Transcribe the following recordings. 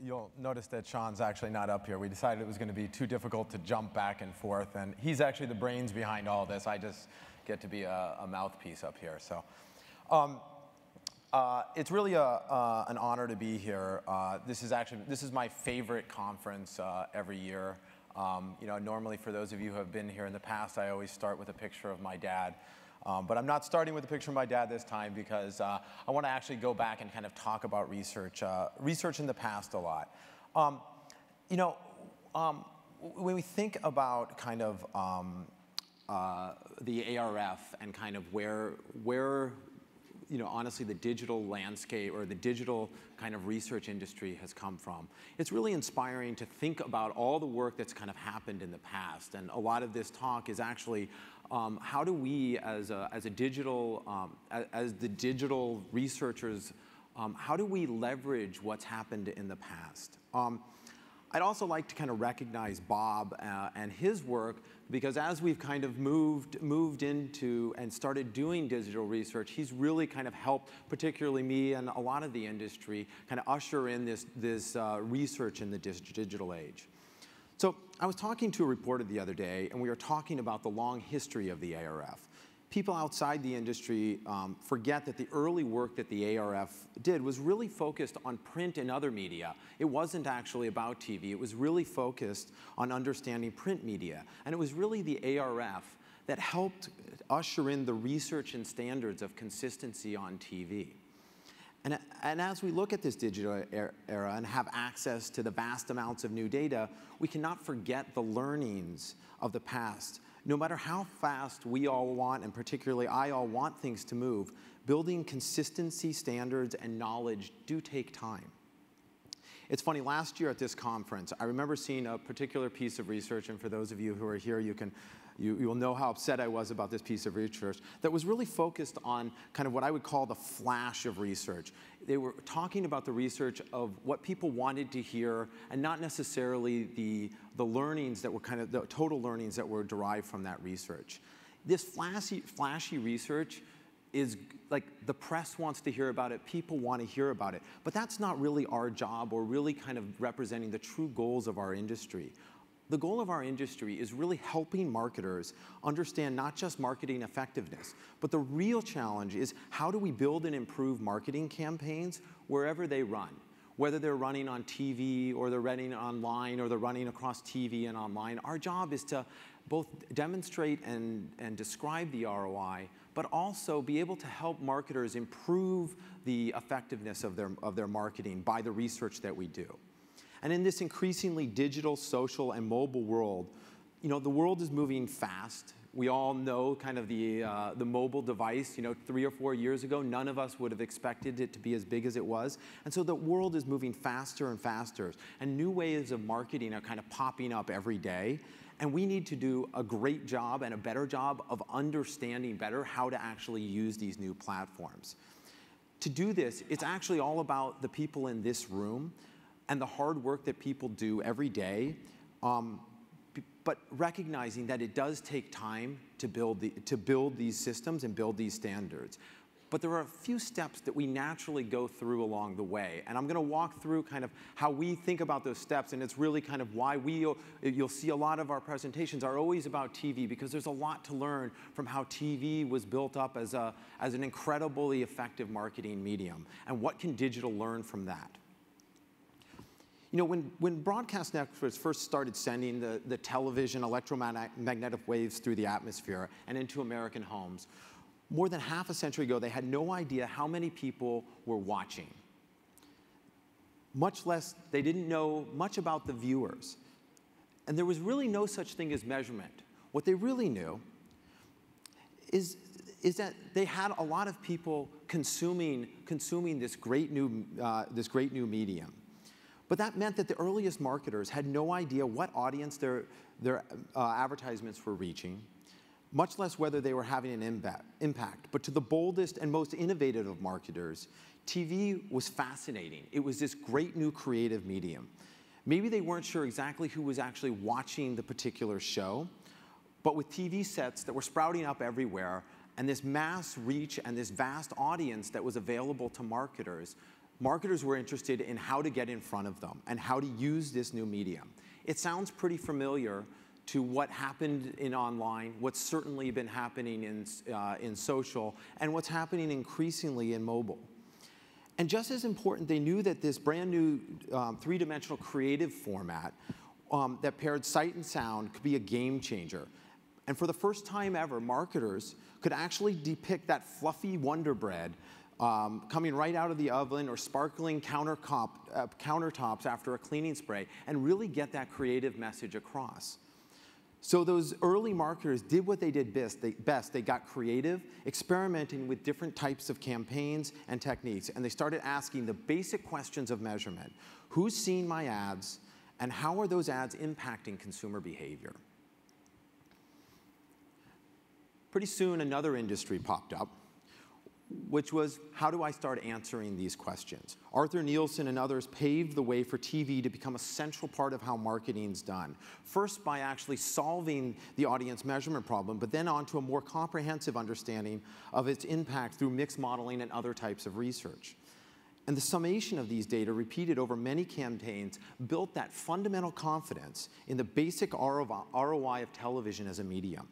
You'll notice that Sean's actually not up here. We decided it was going to be too difficult to jump back and forth, and he's actually the brains behind all this. I just get to be a mouthpiece up here. So it's really an honor to be here. This is my favorite conference every year. Normally for those of you who have been here in the past, I always start with a picture of my dad. But I'm not starting with a picture of my dad this time because I want to actually go back and kind of talk about research in the past a lot. When we think about kind of the ARF and kind of where honestly the digital landscape or the digital kind of research industry has come from, it's really inspiring to think about all the work that's kind of happened in the past. And a lot of this talk is actually how do we, as the digital researchers, how do we leverage what's happened in the past? I'd also like to kind of recognize Bob and his work, because as we've kind of moved into and started doing digital research, he's really kind of helped, particularly me and a lot of the industry, kind of usher in this research in the digital age. So I was talking to a reporter the other day, and we were talking about the long history of the ARF. People outside the industry forget that the early work that the ARF did was really focused on print and other media. It wasn't actually about TV. It was really focused on understanding print media. And it was really the ARF that helped usher in the research and standards of consistency on TV. And as we look at this digital era and have access to the vast amounts of new data, we cannot forget the learnings of the past. No matter how fast we all want, and particularly I all want things to move, building consistency, standards, and knowledge do take time. It's funny, last year at this conference, I remember seeing a particular piece of research, and for those of you who are here, you will know how upset I was about this piece of research, that was really focused on kind of what I would call the flash of research. They were talking about the research of what people wanted to hear, and not necessarily the learnings that were kind of the total learnings that were derived from that research. This flashy research is like the press wants to hear about it, people want to hear about it, but that's not really our job or really kind of representing the true goals of our industry. The goal of our industry is really helping marketers understand not just marketing effectiveness, but the real challenge is how do we build and improve marketing campaigns wherever they run, whether they're running on TV or they're running online or they're running across TV and online. Our job is to both demonstrate and describe the ROI, but also be able to help marketers improve the effectiveness of their marketing by the research that we do. And in this increasingly digital, social, and mobile world, the world is moving fast. We all know kind of the mobile device. 3 or 4 years ago, none of us would have expected it to be as big as it was. And so the world is moving faster and faster. And new ways of marketing are kind of popping up every day. And we need to do a great job and a better job of understanding better how to actually use these new platforms. To do this, it's actually all about the people in this room and the hard work that people do every day, but recognizing that it does take time to build these systems and build these standards. But there are a few steps that we naturally go through along the way. And I'm going to walk through kind of how we think about those steps, and it's really kind of why you'll see a lot of our presentations are always about TV, because there's a lot to learn from how TV was built up as an incredibly effective marketing medium, and what can digital learn from that. When broadcast networks first started sending the television electromagnetic waves through the atmosphere and into American homes, more than half a century ago, they had no idea how many people were watching. Much less, they didn't know much about the viewers. And there was really no such thing as measurement. What they really knew is that they had a lot of people consuming this great new medium. But that meant that the earliest marketers had no idea what audience their advertisements were reaching, much less whether they were having an impact. But to the boldest and most innovative of marketers, TV was fascinating. It was this great new creative medium. Maybe they weren't sure exactly who was actually watching the particular show, but with TV sets that were sprouting up everywhere, and this mass reach and this vast audience that was available to marketers, marketers were interested in how to get in front of them and how to use this new medium. It sounds pretty familiar to what happened in online, what's certainly been happening in social, and what's happening increasingly in mobile. And just as important, they knew that this brand new three-dimensional creative format that paired sight and sound could be a game changer. And for the first time ever, marketers could actually depict that fluffy Wonder Bread coming right out of the oven or sparkling countertops after a cleaning spray and really get that creative message across. So those early marketers did what they did best. They got creative, experimenting with different types of campaigns and techniques, and they started asking the basic questions of measurement. Who's seen my ads, and how are those ads impacting consumer behavior? Pretty soon, another industry popped up, which was, how do I start answering these questions? Arthur Nielsen and others paved the way for TV to become a central part of how marketing's done. First by actually solving the audience measurement problem, but then onto a more comprehensive understanding of its impact through mixed modeling and other types of research. And the summation of these data, repeated over many campaigns, built that fundamental confidence in the basic ROI of television as a medium.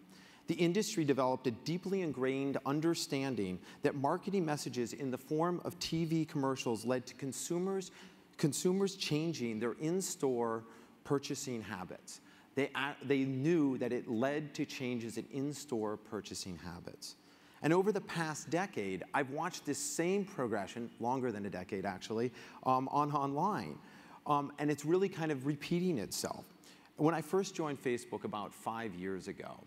The industry developed a deeply ingrained understanding that marketing messages in the form of TV commercials led to consumers changing their in-store purchasing habits. They knew that it led to changes in in-store purchasing habits. And over the past decade, I've watched this same progression, longer than a decade actually, online. And it's really kind of repeating itself. When I first joined Facebook about 5 years ago,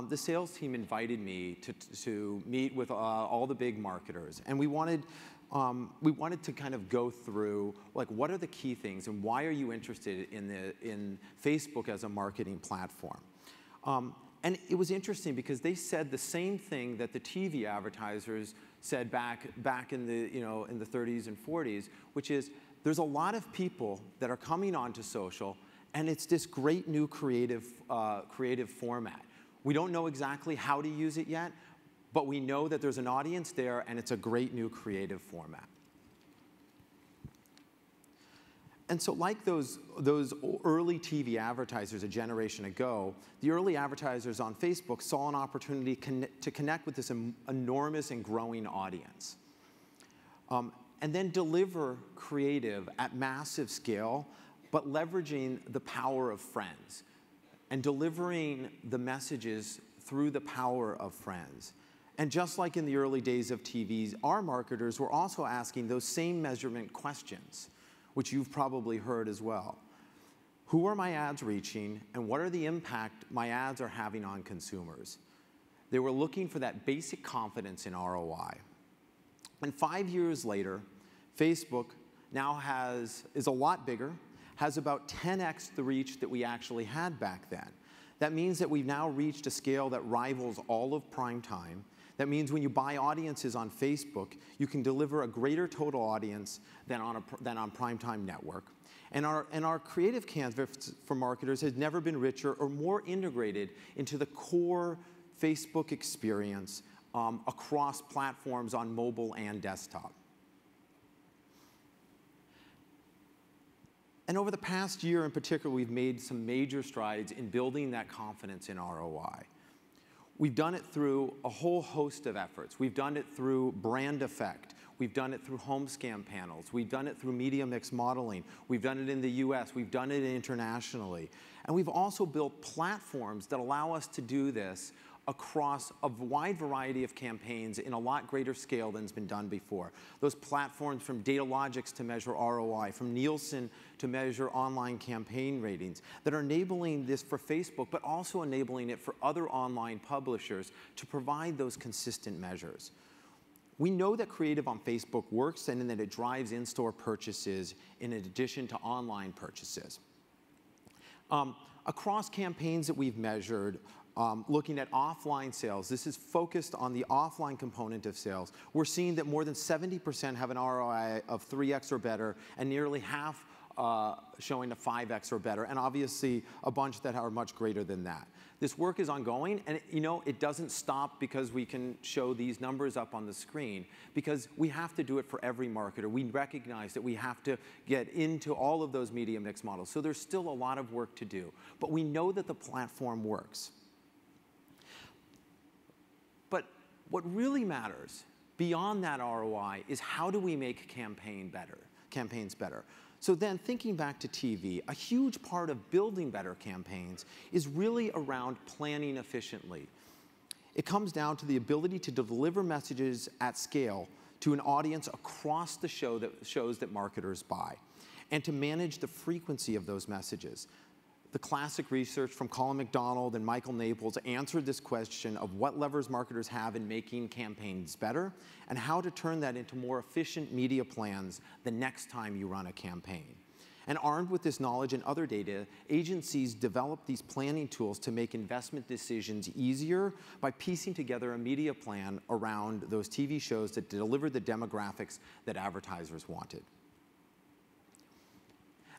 the sales team invited me to meet with all the big marketers, and we wanted to kind of go through, like, what are the key things and why are you interested in Facebook as a marketing platform? And it was interesting because they said the same thing that the TV advertisers said back in the 30s and 40s, which is there's a lot of people that are coming onto social, and it's this great new creative format. We don't know exactly how to use it yet, but we know that there's an audience there, and it's a great new creative format. And so like those early TV advertisers a generation ago, the early advertisers on Facebook saw an opportunity to connect with this enormous and growing audience. And then deliver creative at massive scale, but leveraging the power of friends and delivering the messages through the power of friends. And just like in the early days of TVs, our marketers were also asking those same measurement questions, which you've probably heard as well. Who are my ads reaching, and what are the impact my ads are having on consumers? They were looking for that basic confidence in ROI. And 5 years later, Facebook now is a lot bigger, has about 10x the reach that we actually had back then. That means that we've now reached a scale that rivals all of prime time. That means when you buy audiences on Facebook, you can deliver a greater total audience than on primetime network. And our creative canvas for marketers has never been richer or more integrated into the core Facebook experience across platforms on mobile and desktop. And over the past year in particular, we've made some major strides in building that confidence in ROI. We've done it through a whole host of efforts. We've done it through brand effect. We've done it through home scan panels. We've done it through media mix modeling. We've done it in the US. We've done it internationally. And we've also built platforms that allow us to do this across a wide variety of campaigns in a lot greater scale than's been done before. Those platforms from Datalogix to measure ROI, from Nielsen to measure online campaign ratings, that are enabling this for Facebook, but also enabling it for other online publishers to provide those consistent measures. We know that creative on Facebook works and that it drives in-store purchases in addition to online purchases. Across campaigns that we've measured, looking at offline sales, this is focused on the offline component of sales. We're seeing that more than 70% have an ROI of 3x or better, and nearly half showing a 5x or better, and obviously a bunch that are much greater than that. This work is ongoing, and it doesn't stop because we can show these numbers up on the screen, because we have to do it for every marketer. We recognize that we have to get into all of those media mix models. So there's still a lot of work to do, but we know that the platform works. But what really matters beyond that ROI is how do we make campaigns better? So then, thinking back to TV, a huge part of building better campaigns is really around planning efficiently. It comes down to the ability to deliver messages at scale to an audience across the shows that marketers buy, and to manage the frequency of those messages. The classic research from Colin McDonald and Michael Naples answered this question of what levers marketers have in making campaigns better, and how to turn that into more efficient media plans the next time you run a campaign. And armed with this knowledge and other data, agencies develop these planning tools to make investment decisions easier by piecing together a media plan around those TV shows that deliver the demographics that advertisers wanted.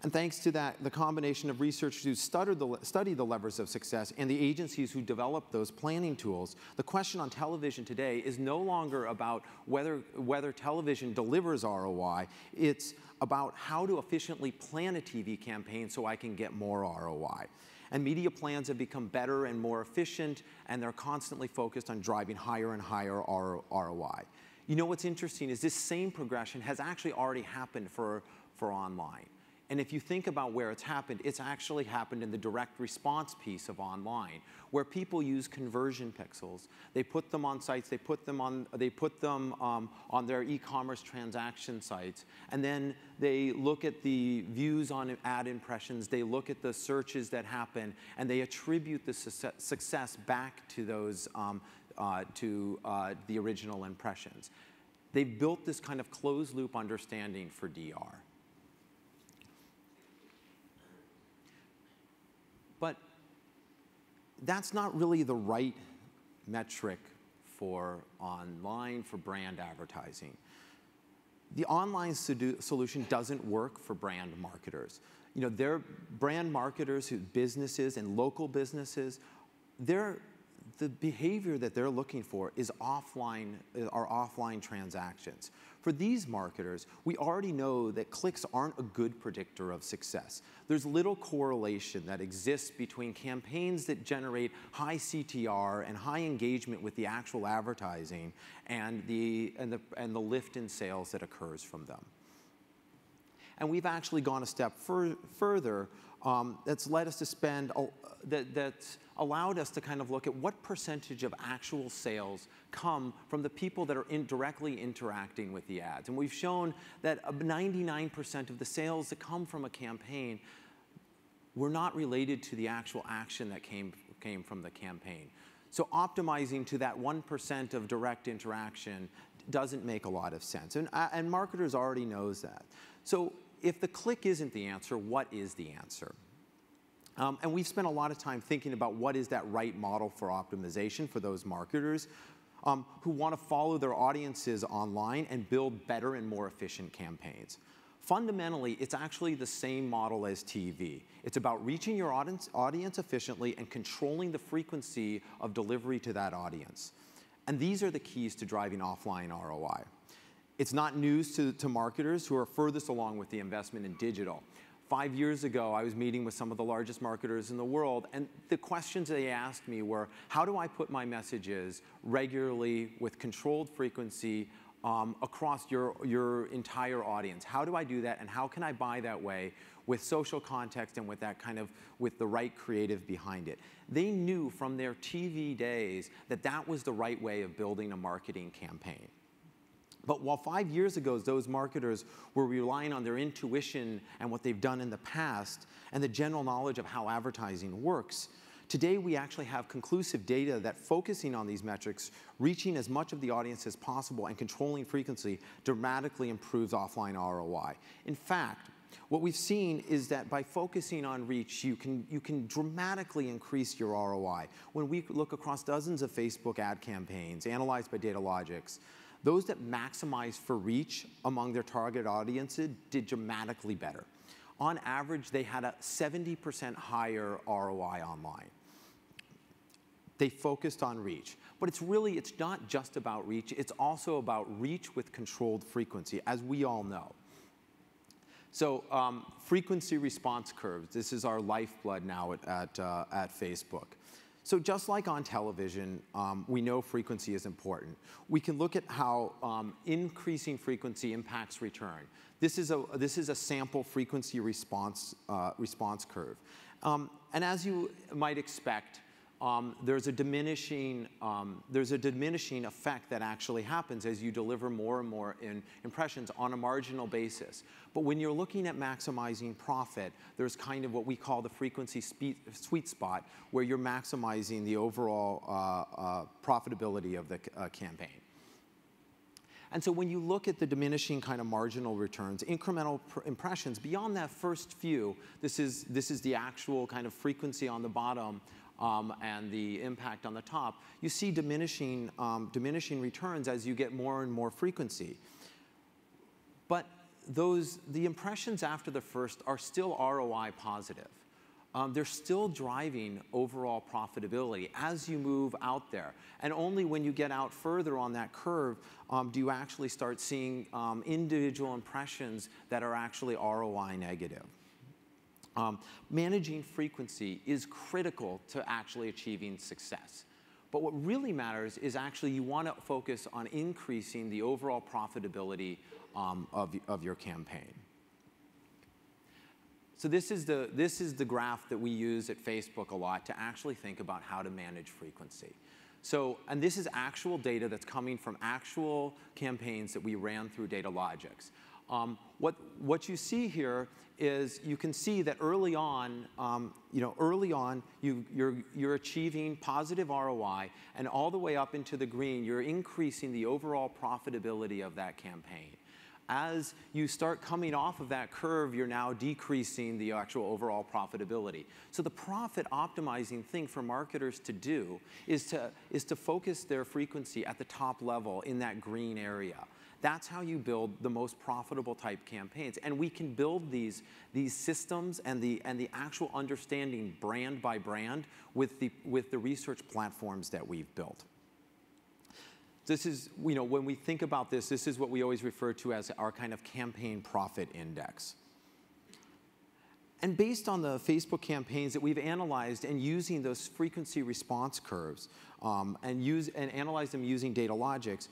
And thanks to that, the combination of researchers who study the levers of success and the agencies who develop those planning tools, the question on television today is no longer about whether television delivers ROI. It's about how to efficiently plan a TV campaign so I can get more ROI. And media plans have become better and more efficient, and they're constantly focused on driving higher and higher ROI. What's interesting is this same progression has actually already happened for online. And if you think about where it's actually happened in the direct response piece of online, where people use conversion pixels. They put them on sites, they put them on their e-commerce transaction sites, and then they look at the views on ad impressions, they look at the searches that happen, and they attribute the success back to those the original impressions. They've built this kind of closed loop understanding for DR. But that's not really the right metric for online, for brand advertising. The online solution doesn't work for brand marketers. They're brand marketers, businesses and local businesses, the behavior that they're looking for is offline transactions. For these marketers, we already know that clicks aren't a good predictor of success. There's little correlation that exists between campaigns that generate high CTR and high engagement with the actual advertising and the lift in sales that occurs from them. And we've actually gone a step further. That's led us to spend, that's allowed us to kind of look at what percentage of actual sales come from the people that are directly interacting with the ads. And we've shown that 99% of the sales that come from a campaign were not related to the actual action that came from the campaign. So optimizing to that 1% of direct interaction doesn't make a lot of sense. And marketers already knows that. So if the click isn't the answer, what is the answer? And we've spent a lot of time thinking about what is that right model for optimization for those marketers who want to follow their audiences online and build better and more efficient campaigns. Fundamentally, it's actually the same model as TV. It's about reaching your audience efficiently and controlling the frequency of delivery to that audience. And these are the keys to driving offline ROI. It's not news to marketers who are furthest along with the investment in digital. 5 years ago, I was meeting with some of the largest marketers in the world, and the questions they asked me were, how do I put my messages regularly with controlled frequency across your entire audience? How do I do that, and how can I buy that way with social context and with that with the right creative behind it? They knew from their TV days that that was the right way of building a marketing campaign. But while 5 years ago, those marketers were relying on their intuition and what they've done in the past and the general knowledge of how advertising works, today we actually have conclusive data that focusing on these metrics, reaching as much of the audience as possible and controlling frequency dramatically improves offline ROI. In fact, what we've seen is that by focusing on reach, you can dramatically increase your ROI. When we look across dozens of Facebook ad campaigns analyzed by Datalogix, those that maximize for reach among their target audiences did dramatically better. On average, they had a 70% higher ROI online. They focused on reach. But it's not just about reach, it's also about reach with controlled frequency, as we all know. So frequency response curves, this is our lifeblood now at Facebook. So just like on television, we know frequency is important. We can look at how increasing frequency impacts return. This is a sample frequency response curve. And as you might expect, there's a diminishing effect that actually happens as you deliver more and more impressions on a marginal basis. But when you're looking at maximizing profit, there's kind of what we call the frequency sweet spot, where you're maximizing the overall profitability of the campaign. And so when you look at the diminishing kind of marginal returns, incremental impressions, beyond that first few, this is the actual kind of frequency on the bottom, and the impact on the top, you see diminishing returns as you get more and more frequency. But the impressions after the first are still ROI positive. They're still driving overall profitability as you move out there. And only when you get out further on that curve do you actually start seeing individual impressions that are actually ROI negative. Managing frequency is critical to actually achieving success. But what really matters is actually you want to focus on increasing the overall profitability of your campaign. So this is the graph that we use at Facebook a lot to actually think about how to manage frequency. So, and this is actual data that's coming from actual campaigns that we ran through Datalogix. What you see here is you can see that early on, you're achieving positive ROI, and all the way up into the green, you're increasing the overall profitability of that campaign. As you start coming off of that curve, you're now decreasing the actual overall profitability. So the profit optimizing thing for marketers to do is to focus their frequency at the top level in that green area. That's how you build the most profitable type campaigns. And we can build these systems and the actual understanding brand by brand with the research platforms that we've built. This is, when we think about this is what we always refer to as our kind of campaign profit index. And based on the Facebook campaigns that we've analyzed and using those frequency response curves and analyze them using Datalogix,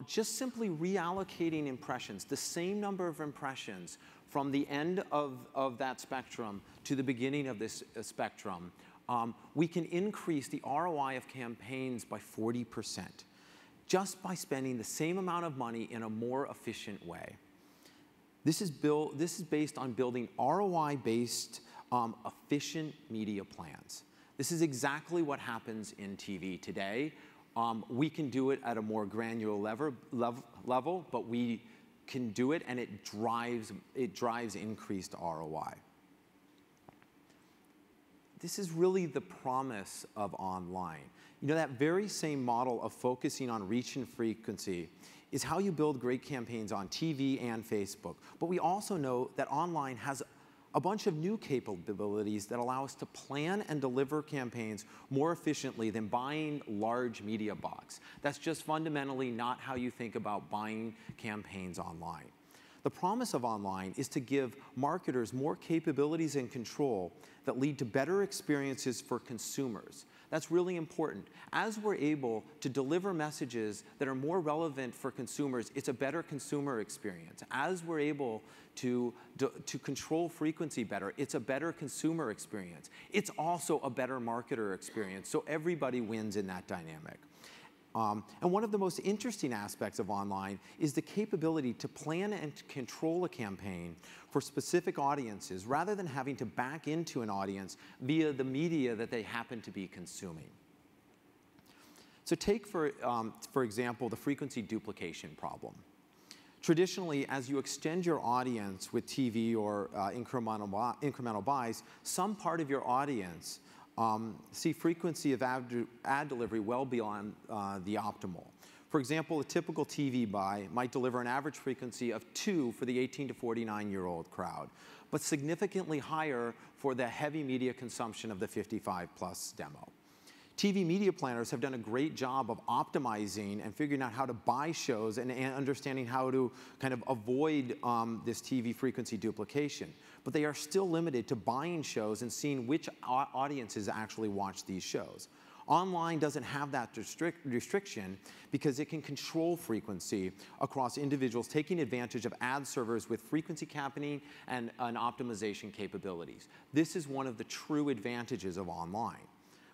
just simply reallocating impressions, the same number of impressions from the end of that spectrum to the beginning of this spectrum, we can increase the ROI of campaigns by 40%. Just by spending the same amount of money in a more efficient way. This is based on building ROI-based efficient media plans. This is exactly what happens in TV today. We can do it at a more granular level, but we can do it, and it drives increased ROI. This is really the promise of online. That very same model of focusing on reach and frequency is how you build great campaigns on TV and Facebook. But we also know that online has a bunch of new capabilities that allow us to plan and deliver campaigns more efficiently than buying large media bucks. That's just fundamentally not how you think about buying campaigns online. The promise of online is to give marketers more capabilities and control that lead to better experiences for consumers. That's really important. As we're able to deliver messages that are more relevant for consumers, it's a better consumer experience. As we're able to control frequency better, it's a better consumer experience. It's also a better marketer experience, so everybody wins in that dynamic. And one of the most interesting aspects of online is the capability to plan and control a campaign for specific audiences rather than having to back into an audience via the media that they happen to be consuming. So take, for example, the frequency duplication problem. Traditionally, as you extend your audience with TV or incremental buys, some part of your audience see frequency of ad delivery well beyond the optimal. For example, a typical TV buy might deliver an average frequency of 2 for the 18 to 49-year-old crowd, but significantly higher for the heavy media consumption of the 55-plus demo. TV media planners have done a great job of optimizing and figuring out how to buy shows and understanding how to kind of avoid this TV frequency duplication. But they are still limited to buying shows and seeing which audiences actually watch these shows. Online doesn't have that restriction because it can control frequency across individuals, taking advantage of ad servers with frequency capping and optimization capabilities. This is one of the true advantages of online.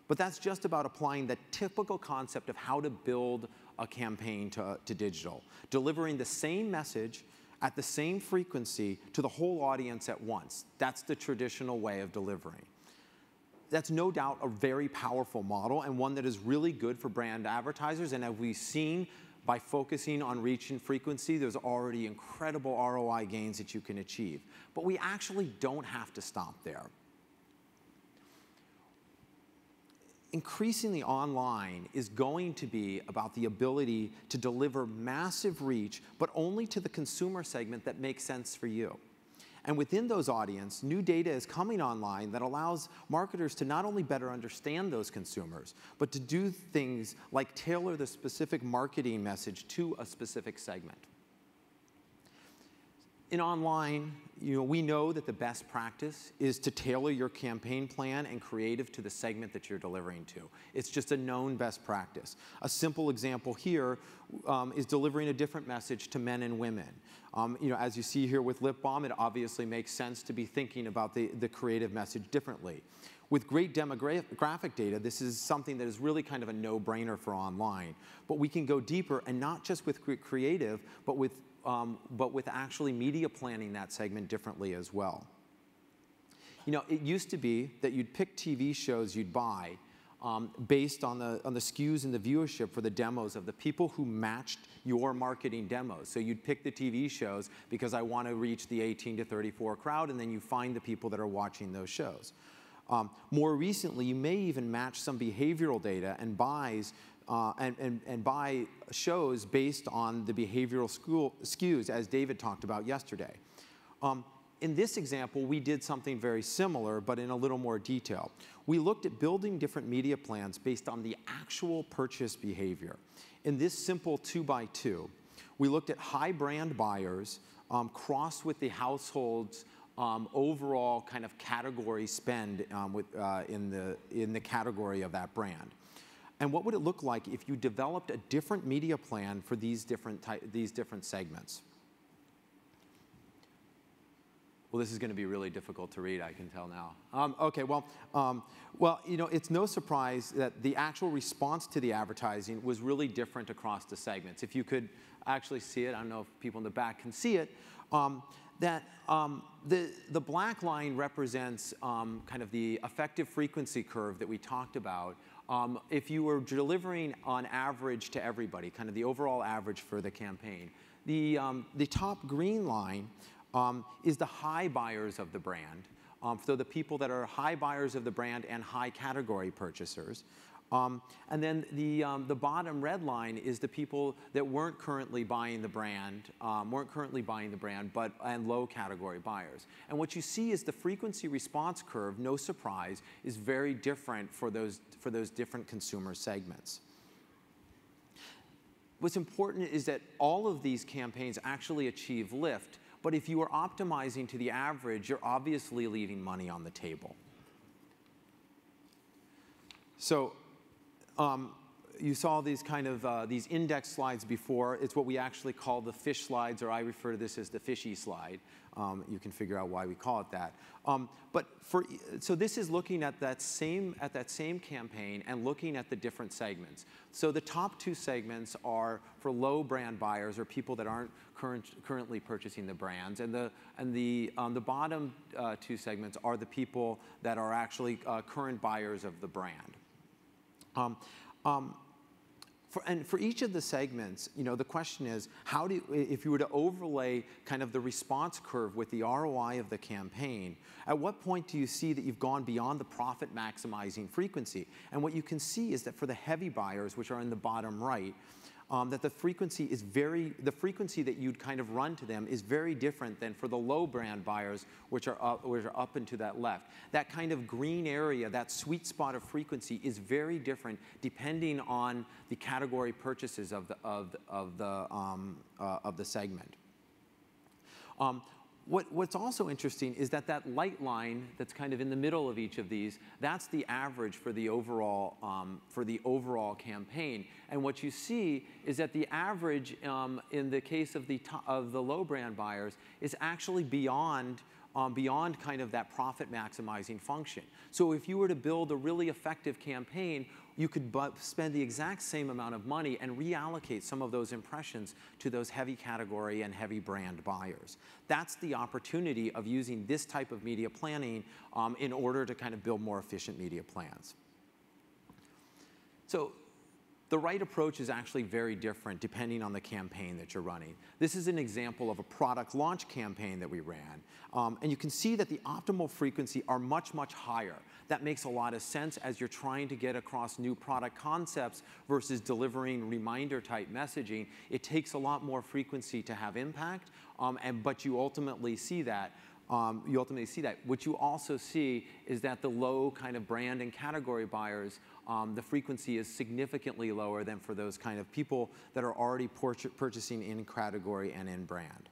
But that's just about applying the typical concept of how to build a campaign to digital, delivering the same message at the same frequency to the whole audience at once. That's the traditional way of delivering. That's no doubt a very powerful model and one that is really good for brand advertisers. And as we've seen, by focusing on reach and frequency, there's already incredible ROI gains that you can achieve. But we actually don't have to stop there. Increasingly online is going to be about the ability to deliver massive reach, but only to the consumer segment that makes sense for you. And within those audience, new data is coming online that allows marketers to not only better understand those consumers, but to do things like tailor the specific marketing message to a specific segment. In online, we know that the best practice is to tailor your campaign plan and creative to the segment that you're delivering to. It's just a known best practice. A simple example here is delivering a different message to men and women. As you see here with lip balm, it obviously makes sense to be thinking about the creative message differently. With great demographic data, this is something that is really kind of a no-brainer for online. But we can go deeper, and not just with creative, but with actually media planning that segment differently as well. It used to be that you'd pick TV shows you'd buy based on the SKUs and the viewership for the demos of the people who matched your marketing demos. So you'd pick the TV shows because I want to reach the 18 to 34 crowd, and then you find the people that are watching those shows. More recently, you may even match some behavioral data and buy shows based on the behavioral SKUs, as David talked about yesterday. In this example, we did something very similar, but in a little more detail. We looked at building different media plans based on the actual purchase behavior. In this simple 2x2, we looked at high brand buyers crossed with the household's overall kind of category spend in the category of that brand. And what would it look like if you developed a different media plan for these different segments? Well, this is going to be really difficult to read, I can tell now. Okay, well, it's no surprise that the actual response to the advertising was really different across the segments. If you could actually see it, I don't know if people in the back can see it, the black line represents kind of the effective frequency curve that we talked about. If you were delivering on average to everybody, kind of the overall average for the campaign. The top green line is the high buyers of the brand. So the people that are high buyers of the brand and high category purchasers. And then the bottom red line is the people that weren't currently buying the brand, and low category buyers. And what you see is the frequency response curve, no surprise, is very different for those different consumer segments. What's important is that all of these campaigns actually achieve lift, but if you are optimizing to the average, you're obviously leaving money on the table. So you saw these kind of these index slides before. It's what we actually call the fish slides, or I refer to this as the fishy slide. You can figure out why we call it that. So this is looking at that same campaign and looking at the different segments. So the top two segments are for low brand buyers, or people that aren't currently purchasing the brands, and the bottom two segments are the people that are actually current buyers of the brand. For each of the segments, the question is, if you were to overlay kind of the response curve with the ROI of the campaign, at what point do you see that you've gone beyond the profit maximizing frequency? And what you can see is that for the heavy buyers, which are in the bottom right, that the frequency that you'd kind of run to them is very different than for the low brand buyers, which are up and to that left. That kind of green area, that sweet spot of frequency, is very different depending on the category purchases of the segment. What's also interesting is that that light line that's kind of in the middle of each of these, that's the average for the overall campaign. And what you see is that the average in the case of the low brand buyers is actually beyond kind of that profit maximizing function. So if you were to build a really effective campaign, you could spend the exact same amount of money and reallocate some of those impressions to those heavy category and heavy brand buyers. That's the opportunity of using this type of media planning in order to kind of build more efficient media plans. So the right approach is actually very different depending on the campaign that you're running. This is an example of a product launch campaign that we ran. And you can see that the optimal frequency are much, much higher. That makes a lot of sense as you're trying to get across new product concepts versus delivering reminder type messaging. It takes a lot more frequency to have impact, but you ultimately see that. What you also see is that the low kind of brand and category buyers, the frequency is significantly lower than for those kind of people that are already purchasing in category and in brand.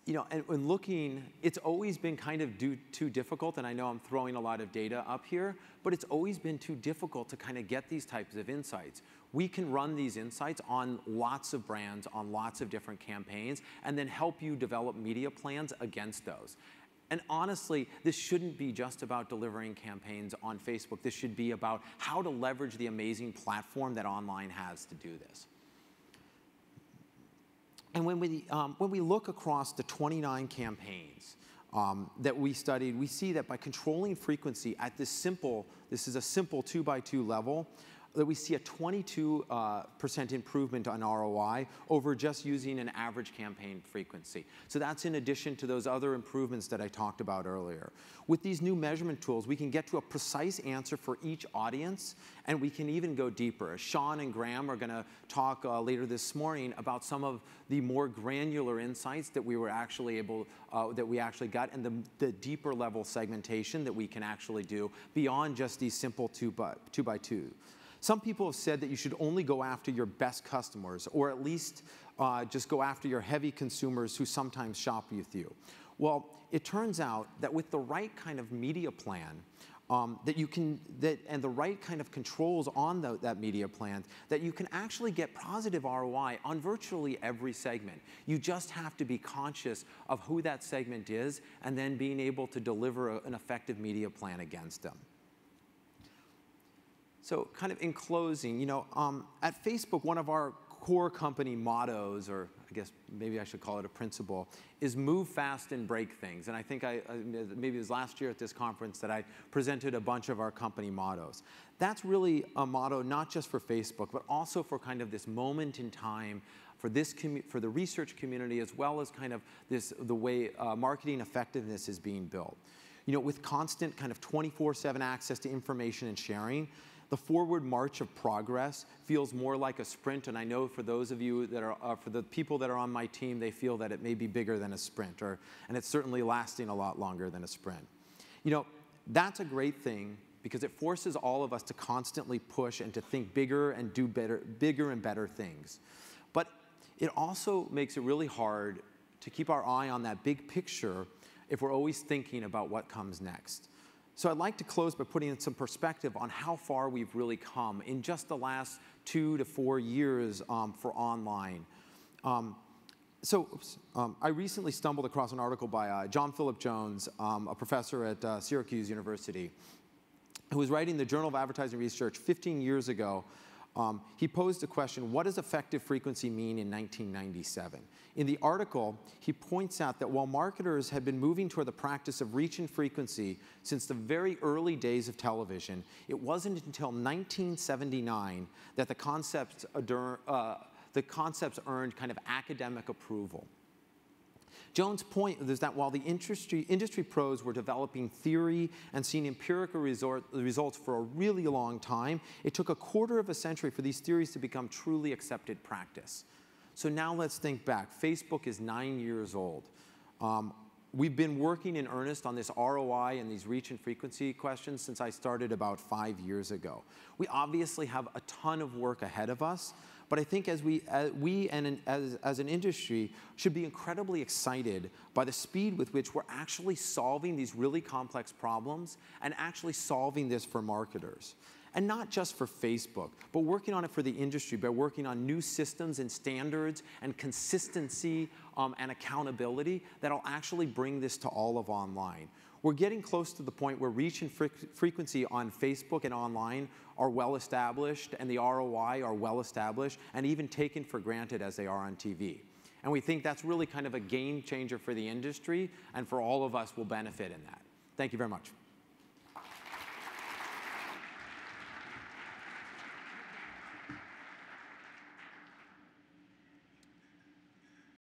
You know, and when looking, it's always been kind of too difficult, and I know I'm throwing a lot of data up here, but it's always been too difficult to kind of get these types of insights. We can run these insights on lots of brands, on lots of different campaigns, and then help you develop media plans against those. And honestly, this shouldn't be just about delivering campaigns on Facebook. This should be about how to leverage the amazing platform that online has to do this. And when we look across the 29 campaigns that we studied, we see that by controlling frequency at this is a simple 2x2 level, that we see a 22% improvement on ROI over just using an average campaign frequency. So that's in addition to those other improvements that I talked about earlier. With these new measurement tools, we can get to a precise answer for each audience, and we can even go deeper. Sean and Graham are going to talk later this morning about some of the more granular insights that we were actually got, and the deeper level segmentation that we can actually do beyond just these simple 2x2. Some people have said that you should only go after your best customers, or at least just go after your heavy consumers who sometimes shop with you. Well, it turns out that with the right kind of media plan, and the right kind of controls on that media plan, that you can actually get positive ROI on virtually every segment. You just have to be conscious of who that segment is, and then being able to deliver an effective media plan against them. So kind of in closing, you know, at Facebook, one of our core company mottos, or I guess maybe I should call it a principle, is move fast and break things. And I think maybe it was last year at this conference that I presented a bunch of our company mottos. That's really a motto not just for Facebook, but also for kind of this moment in time for the research community, as well as kind of the way marketing effectiveness is being built. You know, with constant kind of 24/7 access to information and sharing, the forward march of progress feels more like a sprint, and I know for those of you that are, for the people that are on my team, they feel that it may be bigger than a sprint, and it's certainly lasting a lot longer than a sprint. You know, that's a great thing because it forces all of us to constantly push and to think bigger and do bigger and better things. But it also makes it really hard to keep our eye on that big picture if we're always thinking about what comes next. So I'd like to close by putting in some perspective on how far we've really come in just the last 2 to 4 years for online. I recently stumbled across an article by John Philip Jones, a professor at Syracuse University, who was writing the Journal of Advertising Research 15 years ago. He posed a question, what does effective frequency mean in 1997? In the article, he points out that while marketers had been moving toward the practice of reach and frequency since the very early days of television, it wasn't until 1979 that the concepts earned kind of academic approval. Joan's point is that while the industry pros were developing theory and seeing empirical results for a really long time, it took a quarter of a century for these theories to become truly accepted practice. So now let's think back. Facebook is 9 years old. We've been working in earnest on this ROI and these reach and frequency questions since I started about 5 years ago. We obviously have a ton of work ahead of us, but I think as an industry should be incredibly excited by the speed with which we're actually solving these really complex problems and actually solving this for marketers. And not just for Facebook, but working on it for the industry by working on new systems and standards and consistency and accountability that'll actually bring this to all of online. We're getting close to the point where reach and frequency on Facebook and online are well established, and the ROI are well established, and even taken for granted as they are on TV. And we think that's really kind of a game changer for the industry, and for all of us will benefit in that. Thank you very much.